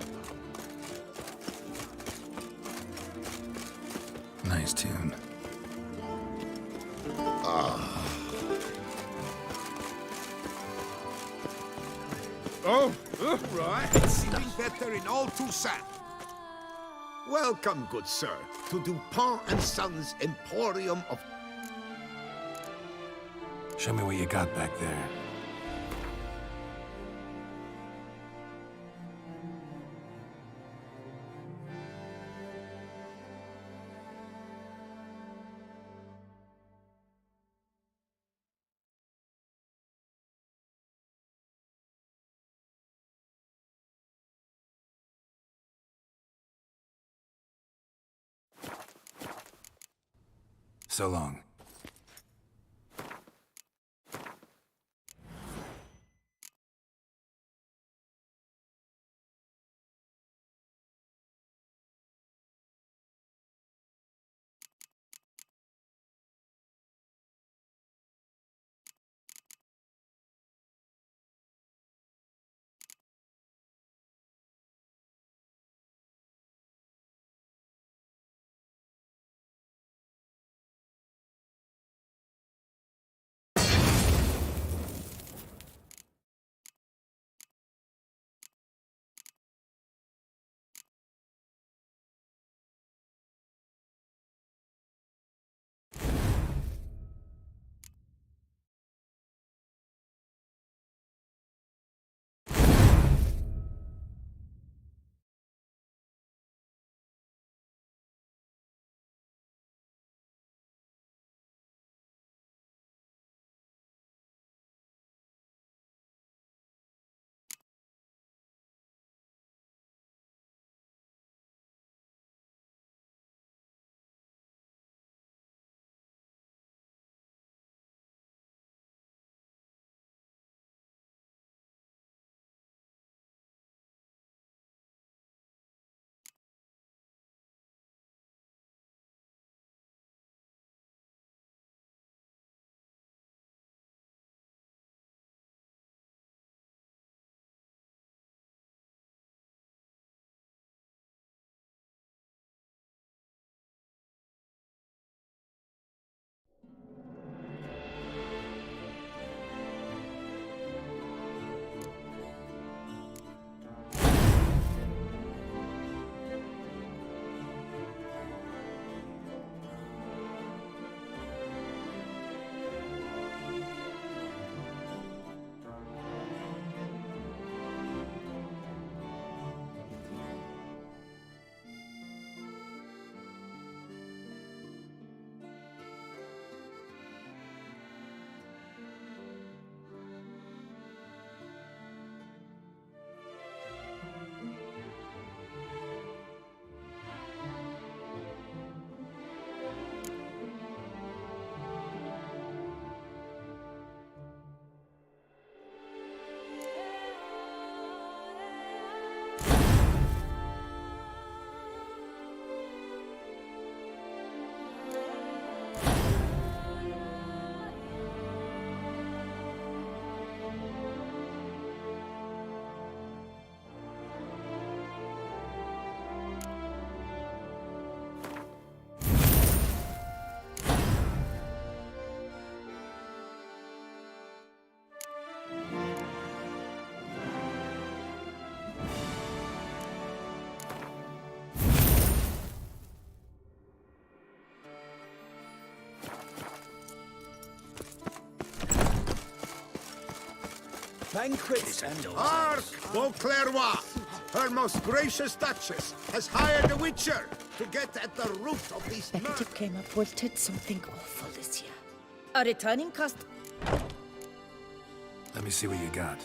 Nice tune. Oh, right. It's sleeping better in all Toussaint. Welcome, good sir, to Dupont and Sons Emporium of... Show me what you got back there. So long. banquets and... Hark! Beauclerc! Her most gracious Duchess has hired a witcher to get at the root of these Beckett came up wilted something awful this year. A returning customer. Let me see what you got.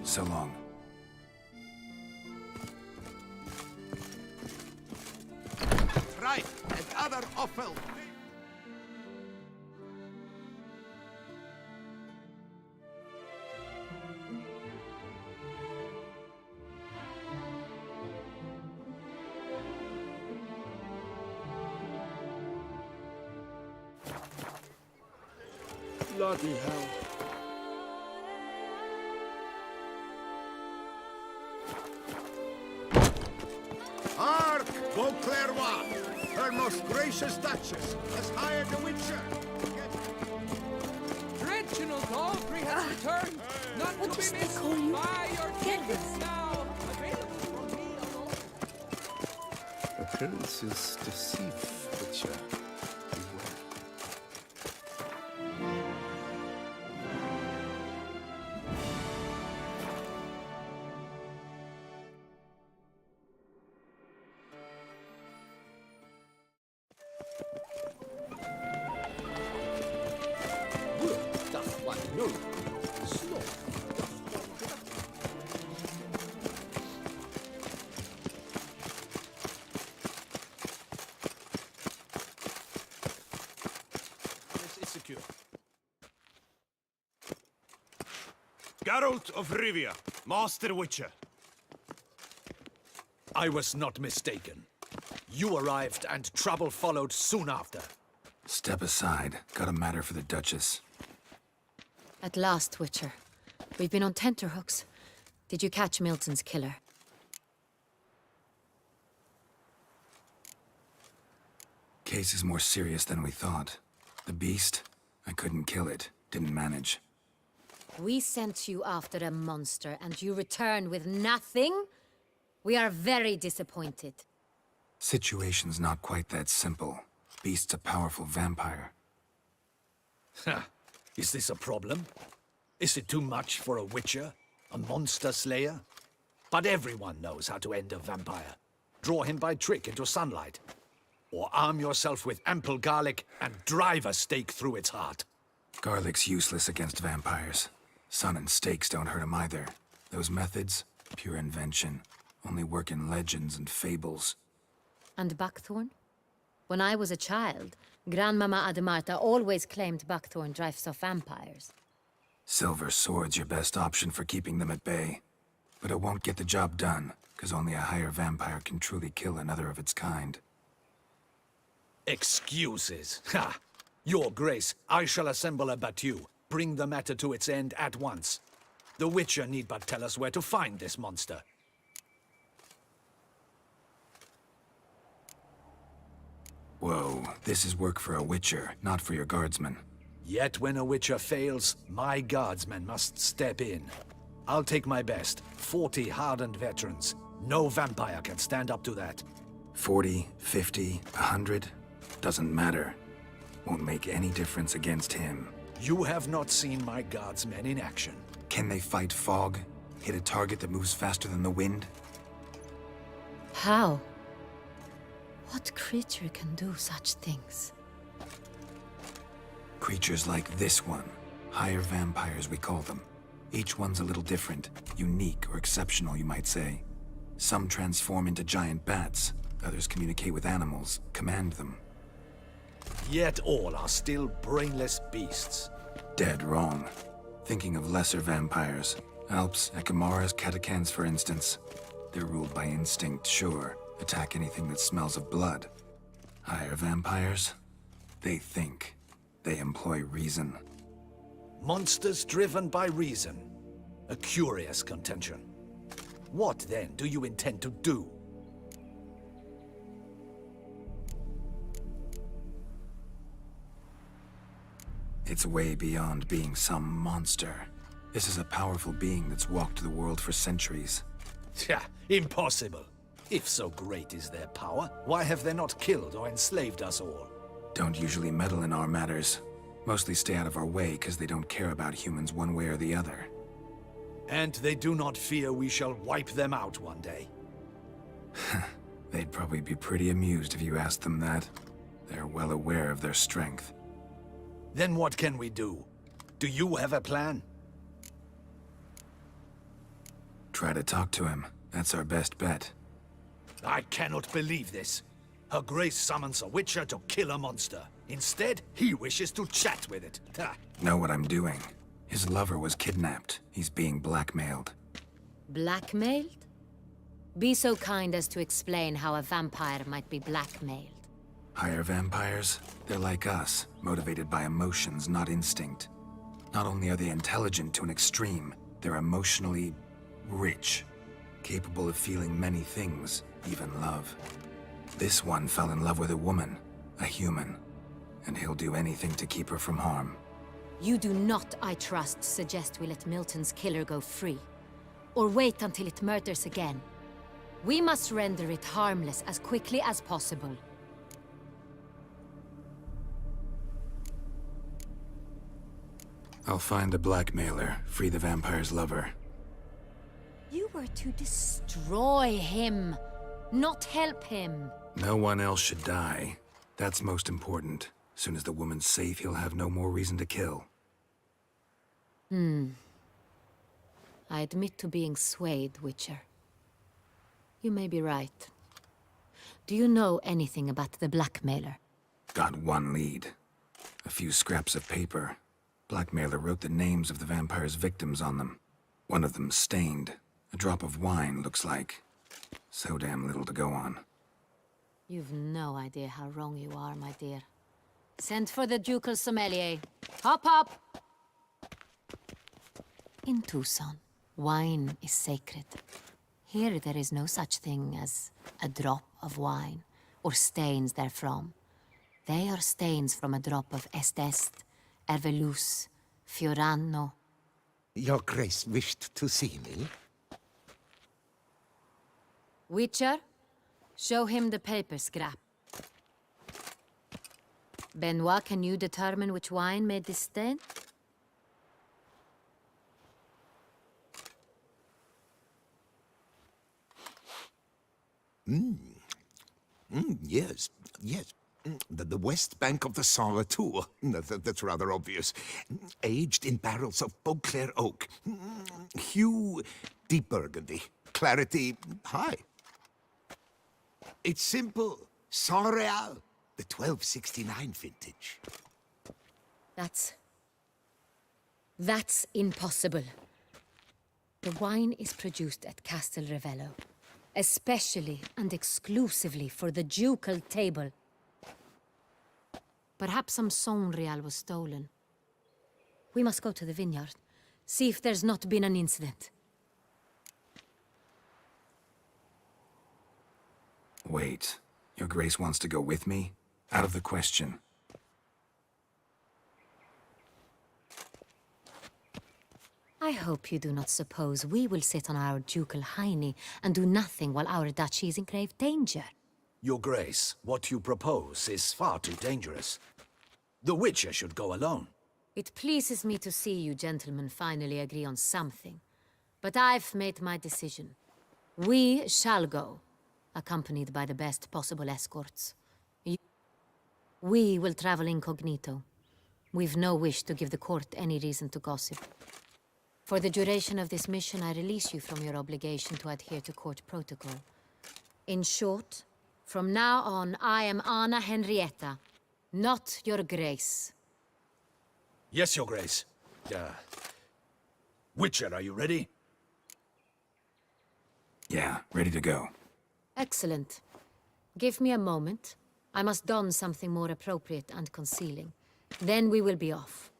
So long. Right, and other offel. Bloody hell. Hark! Beauclerc! Her most gracious Duchess has hired a witcher. Reginald Audrey has returned, not to be missed by your tickets now. Available for me alone. Appearances deceive, Witcher. Beware. Secure. Geralt of Rivia, Master Witcher. I was not mistaken. You arrived and trouble followed soon after. Step aside. Got a matter for the Duchess. At last, Witcher. We've been on tenterhooks. Did you catch Milton's killer? Case is more serious than we thought. The beast? I couldn't kill it. Didn't manage. We sent you after a monster, and you return with nothing? We are very disappointed. Situation's not quite that simple. Beast's a powerful vampire. Is this a problem? Is it too much for a witcher? A monster slayer? But everyone knows how to end a vampire. Draw him by trick into sunlight. Or arm yourself with ample garlic and drive a stake through its heart. Garlic's useless against vampires. Sun and stakes don't hurt him either. Those methods, Pure invention. Only work in legends and fables. And buckthorn? When I was a child, Grandmama Ademarta always claimed buckthorn drives off vampires. Silver sword's your best option for keeping them at bay. But it won't get the job done, because only a higher vampire can truly kill another of its kind. Excuses. Ha! Your Grace, I shall assemble a battue. Bring the matter to its end at once. The Witcher need but tell us where to find this monster. Whoa, this is work for a Witcher, not for your guardsmen. Yet when a Witcher fails, my guardsmen must step in. I'll take my best. 40 hardened veterans. No vampire can stand up to that. 40, 50, 100? Doesn't matter. Won't make any difference against him. You have not seen my guardsmen in action. Can they fight fog? Hit a target that moves faster than the wind? How? What creature can do such things? Creatures like this one. Higher vampires, we call them. Each one's a little different. Unique or exceptional, you might say. Some transform into giant bats. Others communicate with animals, command them. Yet all are still brainless beasts. Dead wrong. Thinking of lesser vampires. Alps, Ekamaras, Catacans, for instance. They're ruled by instinct, sure. Attack anything that smells of blood. Higher vampires? They think. They employ reason. Monsters driven by reason. A curious contention. What, then, do you intend to do? It's way beyond being some monster. This is a powerful being that's walked the world for centuries. Tja, impossible. If so great is their power, why have they not killed or enslaved us all? Don't usually meddle in our matters. Mostly stay out of our way because they don't care about humans one way or the other. And they do not fear we shall wipe them out one day. They'd probably be pretty amused if you asked them that. They're well aware of their strength. Then what can we do? Do you have a plan? Try to talk to him. That's our best bet. I cannot believe this. Her Grace summons a Witcher to kill a monster. Instead, he wishes to chat with it. Ha. Know what I'm doing. His lover was kidnapped. He's being blackmailed. Blackmailed? Be so kind as to explain how a vampire might be blackmailed. Higher vampires? They're like us, motivated by emotions, not instinct. Not only are they intelligent to an extreme, they're emotionally rich, capable of feeling many things, even love. This one fell in love with a woman, a human, and he'll do anything to keep her from harm. You do not, I trust, suggest we let Milton's killer go free. Or wait until it murders again. We must render it harmless as quickly as possible. I'll find the blackmailer, free the vampire's lover. You were to destroy him, not help him. No one else should die. That's most important. As soon as the woman's safe, he'll have no more reason to kill. I admit to being swayed, Witcher. You may be right. Do you know anything about the blackmailer? Got one lead. A few scraps of paper. Blackmailer wrote the names of the vampire's victims on them. One of them stained. A drop of wine, looks like. So damn little to go on. You've no idea how wrong you are, my dear. Send for the ducal sommelier. Hop, hop! In Tucson, wine is sacred. Here there is no such thing as a drop of wine, or stains therefrom. They are stains from a drop of Est, Ervelus, Fiorano. Your Grace wished to see me? Witcher, show him the paper scrap. Benoit, can you determine which wine made this stain? Yes, yes. The west bank of the Saint Latour. That's rather obvious. Aged in barrels of Beauclair oak. Hue deep burgundy. clarity high. It's simple. Sans Real, the 1269 vintage. That's impossible. The wine is produced at Castel Ravello, especially and exclusively for the ducal table. Perhaps some Sans Real was stolen. We must go to the vineyard, see if there's not been an incident. Wait. Your Grace wants to go with me? Out of the question. I hope you do not suppose we will sit on our ducal hiney and do nothing while our duchy is in grave danger. Your Grace, what you propose is far too dangerous. The Witcher should go alone. It pleases me to see you gentlemen finally agree on something. But I've made my decision. We shall go, accompanied by the best possible escorts. We will travel incognito. We've no wish to give the court any reason to gossip. For the duration of this mission, I release you from your obligation to adhere to court protocol. In short, from now on, I am Anna Henrietta, not your Grace. Yes, Your Grace. Witcher, are you ready? Yeah, ready to go. Excellent. Give me a moment. I must don something more appropriate and concealing. Then we will be off.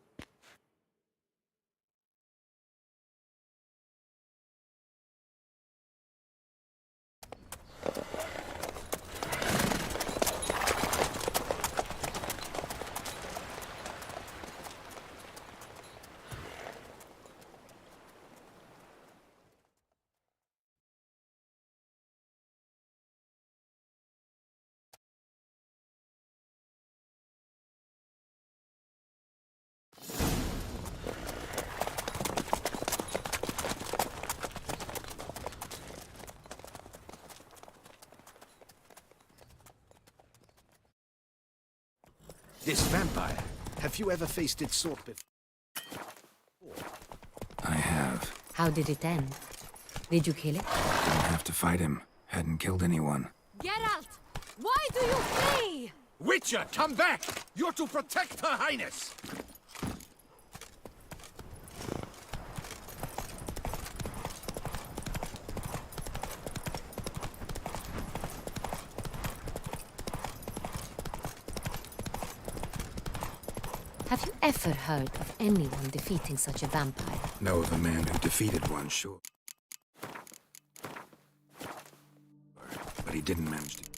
This vampire, have you ever faced its sort before? I have. How did it end? Did you kill it? Didn't have to fight him. Hadn't killed anyone. Geralt! Why do you flee? Witcher, come back! You're to protect Her Highness! Have you ever heard of anyone defeating such a vampire? Know of a man who defeated one, sure. But he didn't manage to...